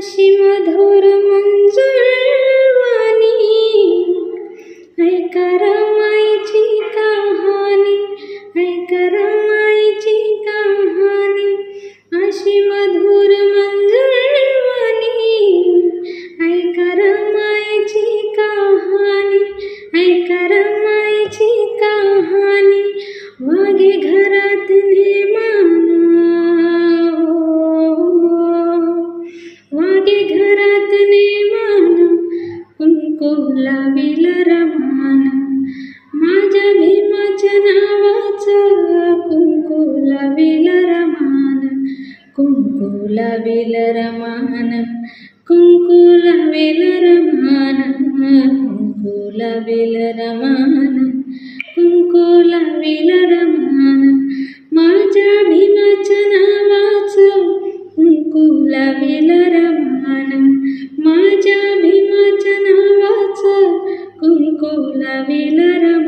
अशी मधुर मंजुळवाणी ऐका रमाईची कहाणी, ऐका रमाईची कहाणी. अशी मधुर मंजुळवाणी ऐका रमाईची कहाणी, ऐका रमाईची कहाणी. वागे घरात नेमान, वागे घरात नेमान, कुंकू लावील रमान. माझ्या भीमाच्या नावाचं कुंकू लावील रमान, कुंकू लावील रमान, कुंकू लावील रमान, कुंकू लावील रमान, कुंकू लावील रमान. माझ्या भीमाच्या नावाचं कुंकू लावील रमान, माझ्या भीमाच्या नावाचं कुंकू लावील रमान.